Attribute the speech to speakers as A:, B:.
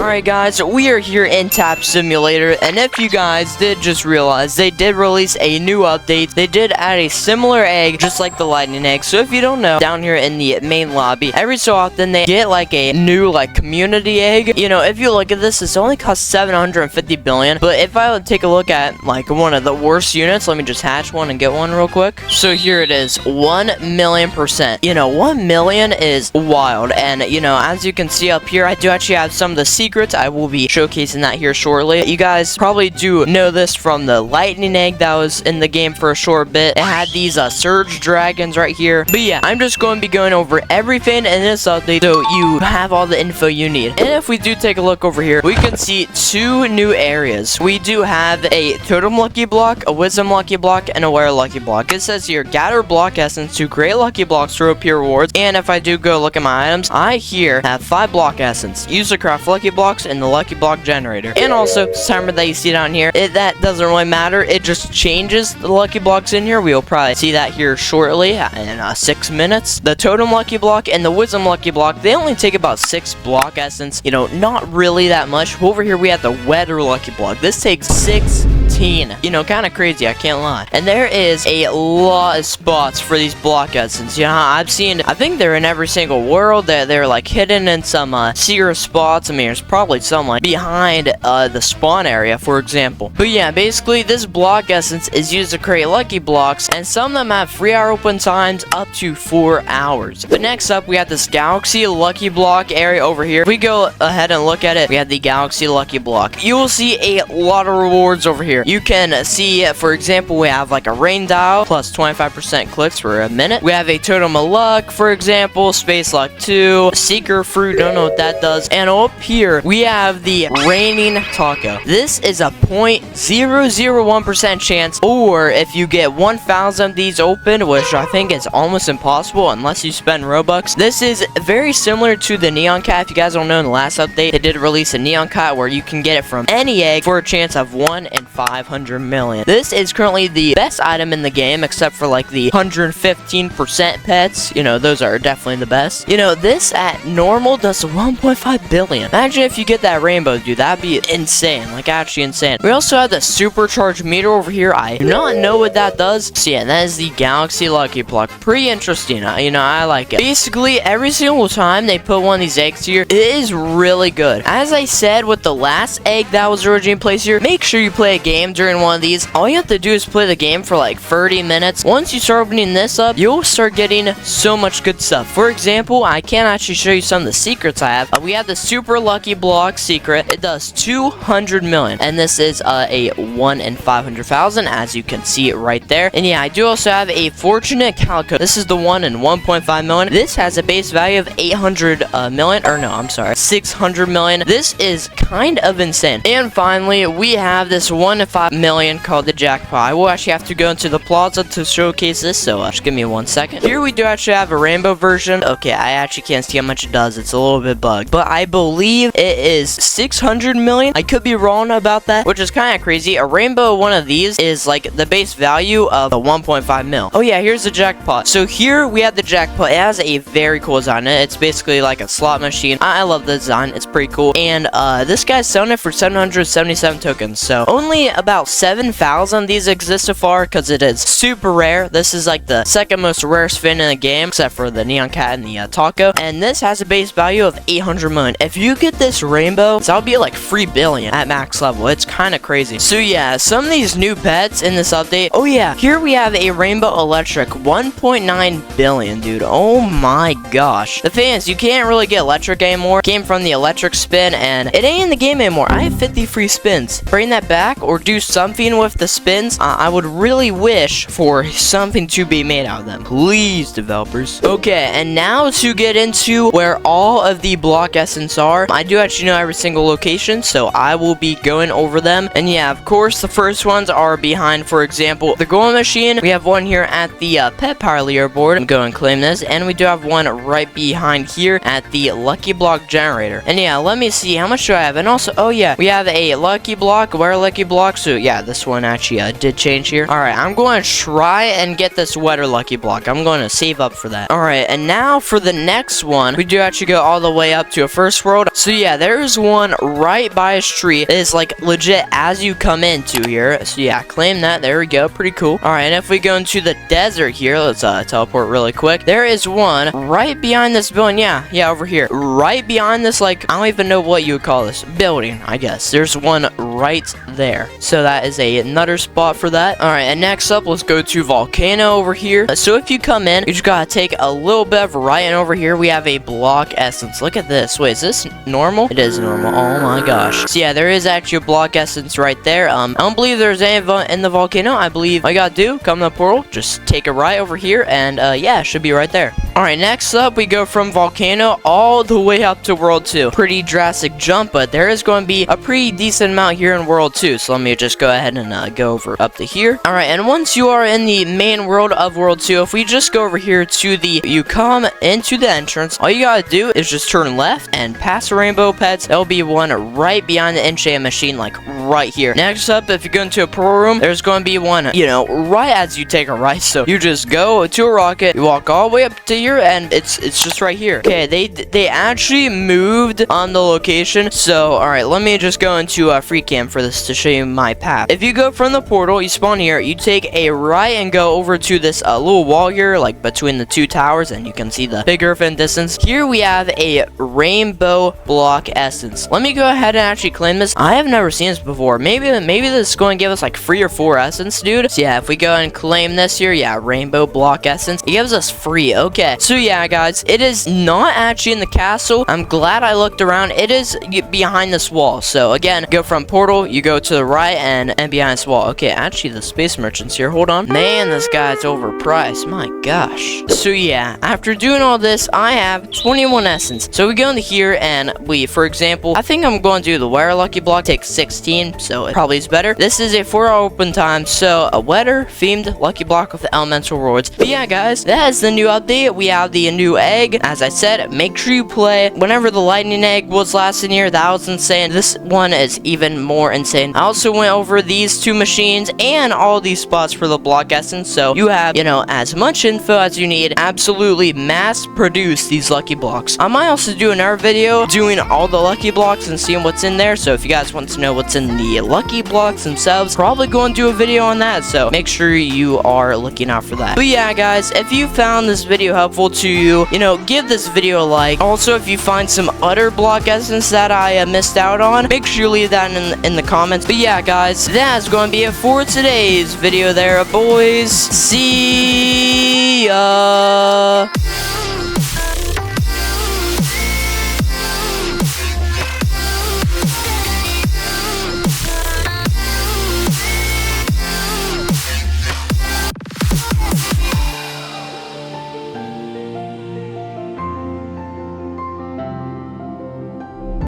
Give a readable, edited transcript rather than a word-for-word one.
A: Alright guys, we are here in Tap Simulator, and if you guys did just realize, they did release a new update. They did add a similar egg, just like the lightning egg. So if you don't know, down here in the main lobby, every so often they get like a new like community egg. You know, if you look at this, this only costs 750 billion, but if I would take a look at like one of the worst units, let me just hatch one and get one real quick. So here it is, 1,000,000%. You know, 1 million is wild, and you know, as you can see up here, I do actually have some of the secrets. I will be showcasing that here shortly. You guys probably do know this from the lightning egg that was in the game for a short bit. It had these surge dragons right here. But yeah, I'm just going to be going over everything in this update so you have all the info you need. And if we do take a look over here, we can see two new areas. We do have a totem lucky block, a wisdom lucky block, and a wear lucky block. It says here, gather block essence to create lucky blocks to appear rewards. And if I do go look at my items, I here have 5 block essence. Use to craft lucky blocks in the lucky block generator. And also, timer that you see down here, that doesn't really matter. It just changes the lucky blocks in here. We will probably see that here shortly in 6 minutes. The totem lucky block and the wisdom lucky block, they only take about 6 block essence. You know, not really that much. Over here we have the weather lucky block. This takes 16. You know, kind of crazy, I can't lie. And there is a lot of spots for these block essence. You know, I think they're in every single world. They're like hidden in some secret spots. I mean, there's probably some like behind the spawn area, for example. But yeah, basically this block essence is used to create lucky blocks, and some of them have 3-hour open times up to 4 hours. But next up, we have this galaxy lucky block area over here. If we go ahead and look at it, we have the galaxy lucky block. You will see a lot of rewards over here. You can see, for example, we have like a rain dial plus 25% clicks for a minute. We have a totem of luck, for example, space luck 2, seeker fruit, don't know what that does. And up here, we have the raining taco. This is a 0.001% chance, or if you get 1,000 of these open, which I think is almost impossible unless you spend Robux. This is very similar to the neon cat. If you guys don't know, in the last update, they did release a neon cat where you can get it from any egg for a chance of 1 in 500 million. This is currently the best item in the game, except for like the 115% pets. You know, those are definitely the best. You know, this at normal does 1.5 billion. Imagine if you get that rainbow, dude. That'd be insane. Like, actually insane. We also have the supercharged meter over here. I do not know what that does. So yeah, that is the galaxy lucky block. Pretty interesting. You know, I like it. Basically, every single time they put one of these eggs here, it is really good. As I said with the last egg that was originally placed here, make sure you play a game during one of these. All you have to do is play the game for like 30 minutes. Once you start opening this up, you'll start getting so much good stuff. For example, I can actually show you some of the secrets I have. We have the super lucky block secret. It does 200 million, and this is a 1 in 500,000, as you can see it right there. And yeah, I do also have a fortunate calico. This is the 1 in 1.5 million. This has a base value of 800 million, or no, I'm sorry, 600 million. This is kind of insane. And finally, we have this 1 in 5 million called the jackpot. I will actually have to go into the plaza to showcase this, so just give me 1 second. Here we do actually have a rainbow version. Okay, I actually can't see how much it does. It's a little bit bugged, but I believe it is 600 million. I could be wrong about that, which is kind of crazy. A rainbow one of these is like the base value of the 1.5 mil. Oh yeah, here's the jackpot. So here we have the jackpot. It has a very cool design. It's basically like a slot machine. I love the design. It's pretty cool. And this guy's selling it for 777 tokens. So only about 7,000 these exist so far, because it is super rare. This is like the second most rare spin in the game, except for the neon cat and the taco. And this has a base value of 800 million. If you get this rainbow, that'll be like 3 billion at max level. It's kind of crazy. So yeah, some of these new pets in this update. Oh yeah, here we have a rainbow electric, 1.9 billion, dude. Oh my gosh. The thing is, you can't really get electric anymore. It came from the electric spin, and it ain't in the game anymore. I have 50 free spins. Bring that back or do something with the spins. I would really wish for something to be made out of them. Please, developers. Okay, and now to get into where all of the block essence are. I do actually know every single location, so I will be going over them. And yeah, of course, the first ones are behind, for example, the golem machine. We have one here at the pet power leaderboard. I'm going to claim this. And we do have one right behind here at the lucky block generator. And yeah, let me see, how much do I have? And also, oh yeah, we have a lucky block, where lucky blocks So yeah, this one actually did change here. All right, I'm going to try and get this wetter lucky block. I'm going to save up for that. All right, and now for the next one, we do actually go all the way up to a first world. So yeah, there's one right by a tree. It's like legit as you come into here. So yeah, claim that. There we go. Pretty cool. All right, and if we go into the desert here, let's teleport really quick. There is one right behind this building. Yeah, over here. Right behind this, like, I don't even know what you would call this building, I guess. There's one right there. So that is another spot for that. All right, and next up, let's go to Volcano over here. So if you come in, you just gotta take a little bit of right, and over here we have a block essence. Look at this. Wait, is this normal? It is normal. Oh my gosh. So yeah, there is actually a block essence right there. I don't believe there's any in the volcano. I believe all you gotta do, come to the portal, just take a right over here, and yeah, it should be right there. All right, next up, we go from Volcano all the way up to World 2. Pretty drastic jump, but there is going to be a pretty decent amount here in World 2. So let me just go ahead and go over up to here. All right, and once you are in the main world of World 2, if we just go over here to you come into the entrance, all you gotta do is just turn left and past the rainbow pets. There'll be one right behind the enchant machine, like right here. Next up, if you go into a portal room, there's going to be one, you know, right as you take a right. So you just go to a rocket, you walk all the way up to here, and it's just right here. Okay, they actually moved on the location. So all right, let me just go into a free cam for this to show you my path. If you go from the portal, you spawn here, you take a right and go over to this little wall here, like between the two towers, and you can see the big earth in distance. Here we have a rainbow block essence. Let me go ahead and actually claim this. I have never seen this before. Maybe this is going to give us like 3 or 4 essence, dude. So yeah, if we go and claim this here, yeah, rainbow block essence, it gives us free. Okay, so yeah, guys, it is not actually in the castle. I'm glad I looked around. It is behind this wall. So again, go from portal, you go to the right, and behind this wall. Okay, actually the space merchant's here. Hold on. Man, this guy's overpriced. My gosh. So yeah, after doing all this, I have 21 essence. So we go into here, and for example, I think I'm going to do the wetter lucky block. Takes 16, so it probably is better. This is a 4-hour open time, so a wetter themed lucky block with elemental rewards. But yeah, guys, that is the new update. We have the new egg. As I said, make sure you play. Whenever the lightning egg was last in here, that was insane. This one is even more insane. I also went over these 2 machines and all these spots for the block essence, so you have, you know, as much info as you need. Absolutely mass produce these lucky blocks. I might also do another video doing all the lucky blocks and seeing what's in there. So if you guys want to know what's in the lucky blocks themselves, probably go and do a video on that. So make sure you are looking out for that. But yeah, guys, if you found this video helpful to you, you know, give this video a like. Also, if you find some other block essence that I missed out on, make sure you leave that in the comments. But yeah, guys, that's going to be it for today's video there, boys. See ya.